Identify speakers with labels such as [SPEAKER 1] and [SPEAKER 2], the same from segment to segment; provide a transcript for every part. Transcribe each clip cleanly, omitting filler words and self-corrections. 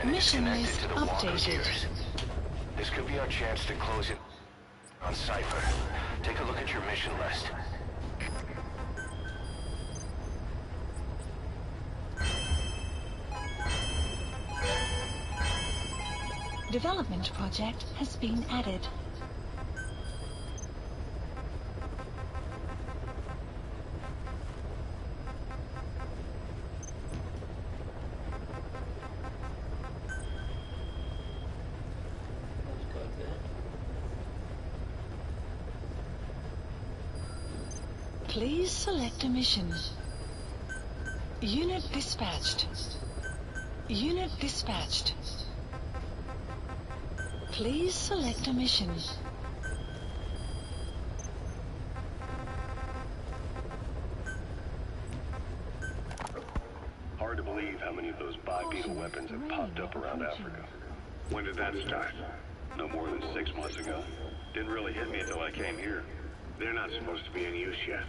[SPEAKER 1] weapon is connected to the walker
[SPEAKER 2] updated.
[SPEAKER 1] gears. This could be our chance to close it on Cypher. Take a look at your mission list.
[SPEAKER 2] Development project has been added. Please select a mission. Unit dispatched. Unit dispatched. Please select a mission.
[SPEAKER 3] Hard to believe how many of those bipedal weapons have popped up around Africa.
[SPEAKER 4] When did that start?
[SPEAKER 3] No more than 6 months ago. Didn't really hit me until I came here.
[SPEAKER 4] They're not supposed to be in use yet.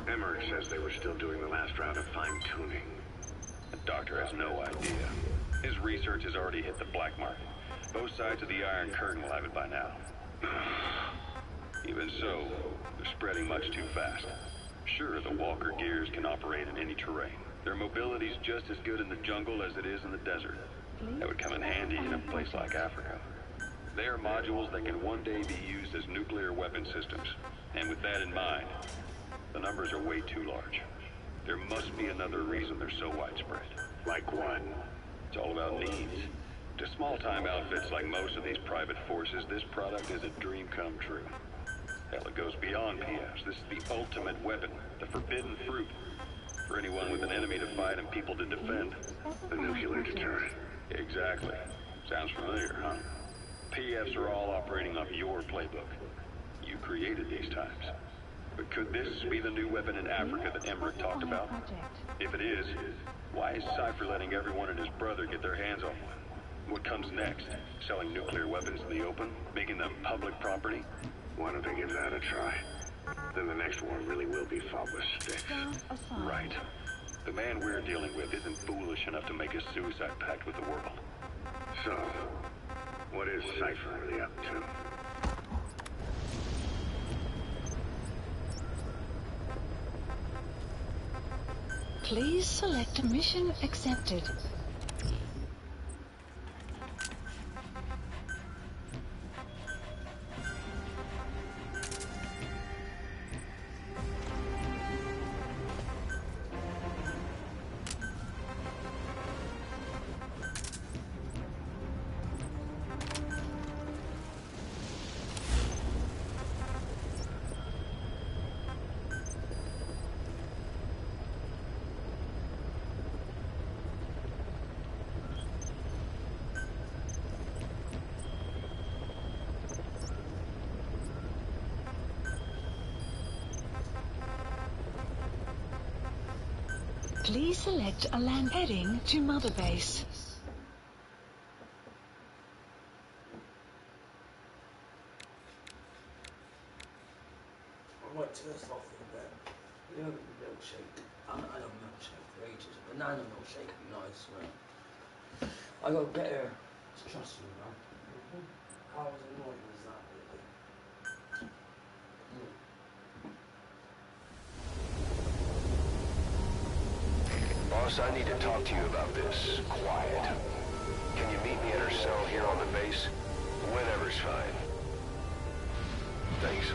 [SPEAKER 4] Emmerich says they were still doing the last round of fine-tuning.
[SPEAKER 3] The doctor has no idea. His research has already hit the black market. Both sides of the Iron Curtain will have it by now. Even so, they're spreading much too fast. Sure, the walker gears can operate in any terrain. Their mobility's just as good in the jungle as it is in the desert. That would come in handy in a place like Africa. They are modules that can one day be used as nuclear weapon systems. And with that in mind, the numbers are way too large. There must be another reason they're so widespread.
[SPEAKER 4] Like what?
[SPEAKER 3] It's all about needs. To small-time outfits like most of these private forces, this product is a dream come true. Hell, it goes beyond PFs. This is the ultimate weapon, the forbidden fruit. For anyone with an enemy to fight and people to defend.
[SPEAKER 4] The nuclear deterrent.
[SPEAKER 3] Exactly. Sounds familiar, huh? PFs are all operating off your playbook. You created these times. But could this be the new weapon in Africa that Emmerich talked about? If it is, why is Cypher letting everyone and his brother get their hands on one? What comes next? Selling nuclear weapons in the open? Making them public property?
[SPEAKER 4] Why don't they give that a try? Then the next war really will be fought with sticks.
[SPEAKER 3] Right. The man we're dealing with isn't foolish enough to make a suicide pact with the world.
[SPEAKER 4] So, what is Cypher really up to?
[SPEAKER 2] Please select a mission accepted. Please select a land heading to Mother Base.
[SPEAKER 5] I might turn off in a bit. You know, milkshake. I love milkshake for ages. Banana milkshake would be nice, man. I got better. Trust me, man. How was annoying was that, really?
[SPEAKER 1] Boss, I need to talk to you about this. Quiet. Can you meet me at her cell here on the base? Whenever's fine. Thanks.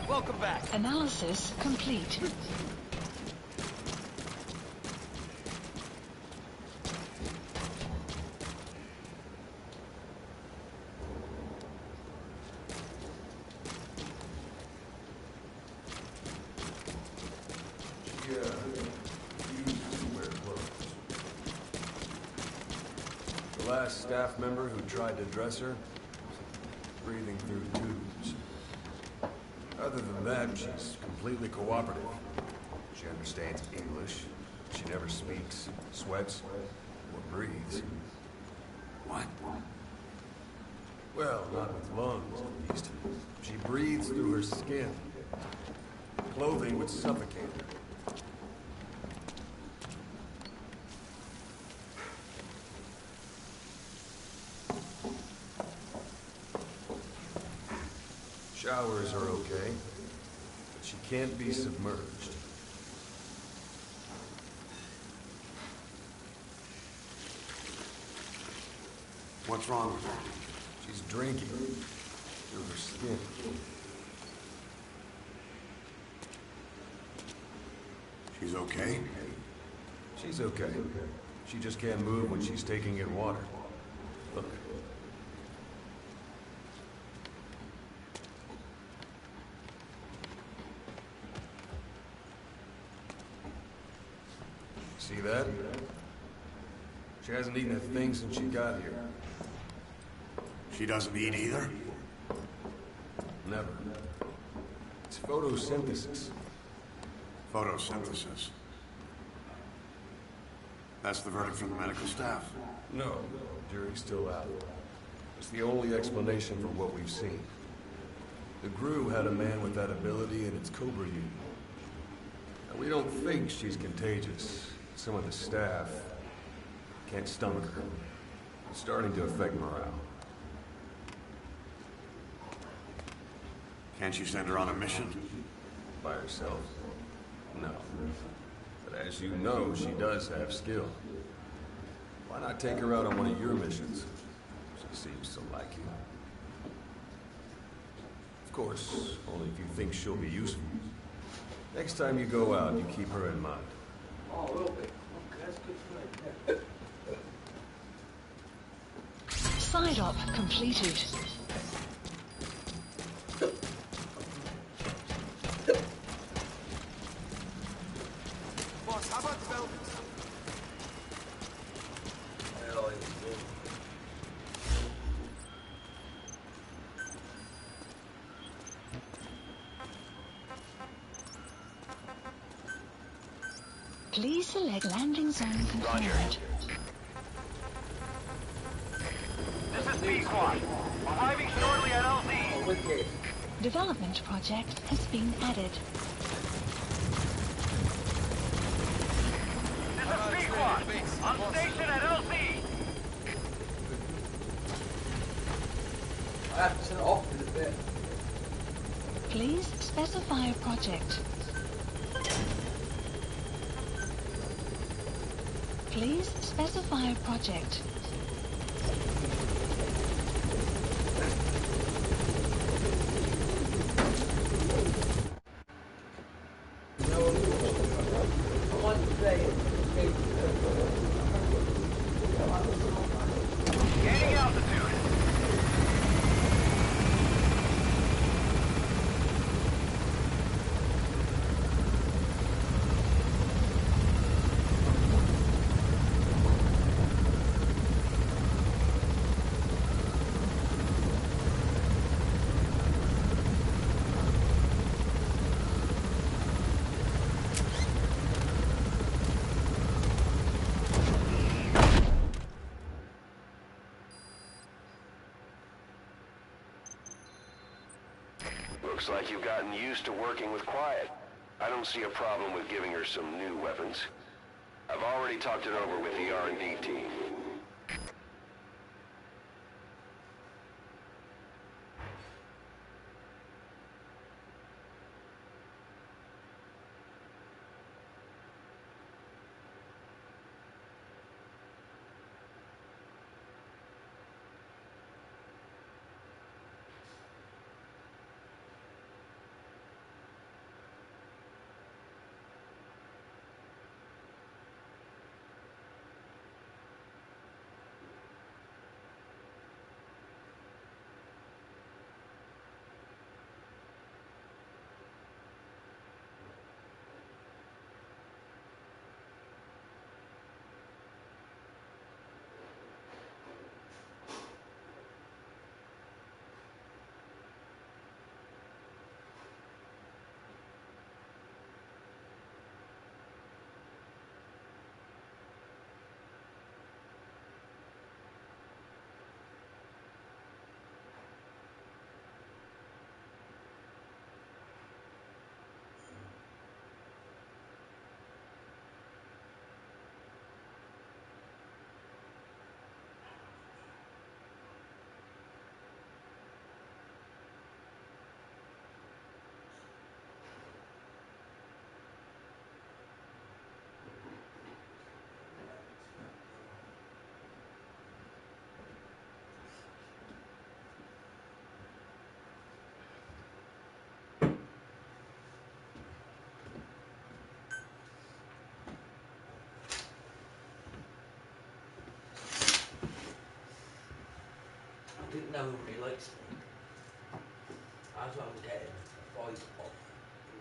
[SPEAKER 6] Welcome back.
[SPEAKER 2] Analysis complete.
[SPEAKER 6] used to wear clothes. The last staff member who tried to dress her, breathing through tubes. Other than that, she's completely cooperative. She understands English. She never speaks, sweats, or breathes.
[SPEAKER 7] What?
[SPEAKER 6] Well, not with lungs, at least. She breathes through her skin. Clothing would suffocate her. Showers are okay, but she can't be submerged.
[SPEAKER 7] What's wrong with her?
[SPEAKER 6] She's drinking through her skin.
[SPEAKER 7] She's okay?
[SPEAKER 6] She's okay. She just can't move when she's taking in water. Look. See that? She hasn't eaten a thing since she got here.
[SPEAKER 7] She doesn't eat either?
[SPEAKER 6] Never. It's photosynthesis.
[SPEAKER 7] Photosynthesis. That's the verdict from the medical staff.
[SPEAKER 6] No, jury's still out. It's the only explanation for what we've seen. The GRU had a man with that ability in its Cobra unit. Now, we don't think she's contagious. Some of the staff can't stomach her. It's starting to affect morale.
[SPEAKER 7] Can't you send her on a mission?
[SPEAKER 6] By herself? No. But as you know, she does have skill. Why not take her out on one of your missions? She seems to like you. Of course, only if you think she'll be useful. Next time you go out, you keep her in mind.
[SPEAKER 5] Oh, a little bit. Okay, that's good for me.
[SPEAKER 2] Side op completed.
[SPEAKER 7] Boss, how about developments?
[SPEAKER 5] Hell, it's good.
[SPEAKER 2] Please select landing zone confirmed.
[SPEAKER 8] This is B-Squad. Arriving shortly at LZ.
[SPEAKER 5] Oh, wicked.
[SPEAKER 2] Development project has been added.
[SPEAKER 8] This is B-Squad. On station at LZ.
[SPEAKER 5] I have to turn it off in a bit.
[SPEAKER 2] Please specify a project. Please specify a project.
[SPEAKER 5] I want to play it.
[SPEAKER 8] Gaining altitude.
[SPEAKER 1] Looks like you've gotten used to working with Quiet. I don't see a problem with giving her some new weapons. I've already talked it over with the R&D team.
[SPEAKER 5] nobody likes me. That's why I'm getting a fight off.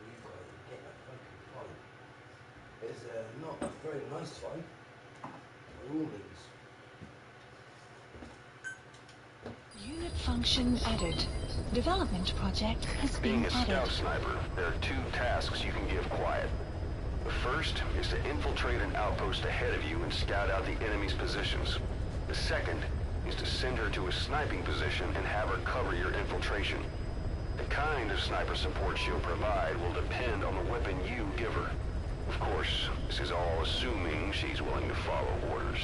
[SPEAKER 5] You guys get a fucking fight. It's not a very nice fight. By all means.
[SPEAKER 2] Unit function added. Development project has been
[SPEAKER 1] Being a
[SPEAKER 2] added.
[SPEAKER 1] scout sniper, there are 2 tasks you can give Quiet. The first is to infiltrate an outpost ahead of you and scout out the enemy's positions. The second is to send her to a sniping position and have her cover your infiltration. The kind of sniper support she'll provide will depend on the weapon you give her. Of course, this is all assuming she's willing to follow orders.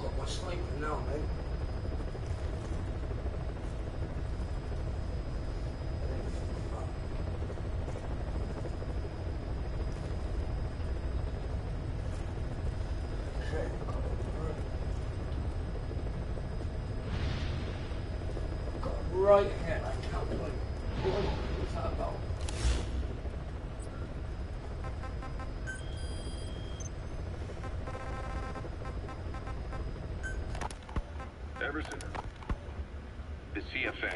[SPEAKER 5] Got my sniper now, mate. Right here, I can't wait. What's that about?
[SPEAKER 4] Everson, the CFA.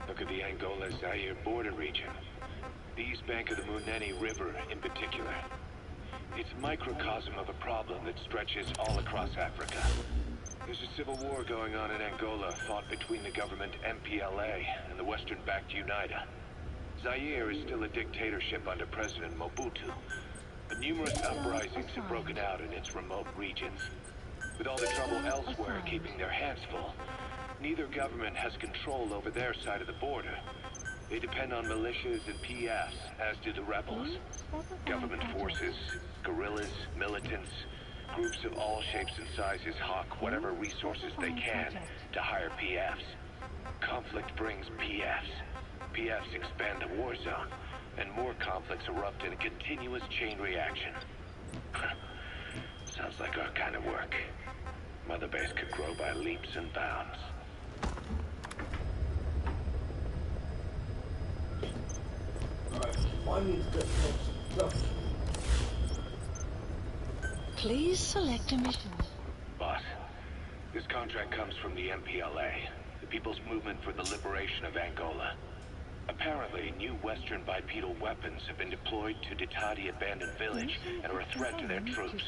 [SPEAKER 4] Look at the Angola-Zaire border region. The east bank of the Muneni River in particular. It's a microcosm of a problem that stretches all across Africa. There's a civil war going on in Angola, fought between the government MPLA and the Western-backed UNITA. Zaire is still a dictatorship under President Mobutu, but numerous uprisings have broken out in its remote regions. With all the trouble elsewhere keeping their hands full, neither government has control over their side of the border. They depend on militias and PFs, as do the rebels. Government forces, guerrillas, militants, groups of all shapes and sizes hawk whatever resources they can to hire PFs. Conflict brings PFs. PFs expand the war zone, and more conflicts erupt in a continuous chain reaction. Sounds like our kind of work. Mother Base could grow by leaps and bounds.
[SPEAKER 5] Alright, I need to get close.
[SPEAKER 2] Please select a mission.
[SPEAKER 4] Boss, this contract comes from the MPLA, the People's Movement for the Liberation of Angola. Apparently, new Western bipedal weapons have been deployed to Ditadi Abandoned Village and are a threat to their troops.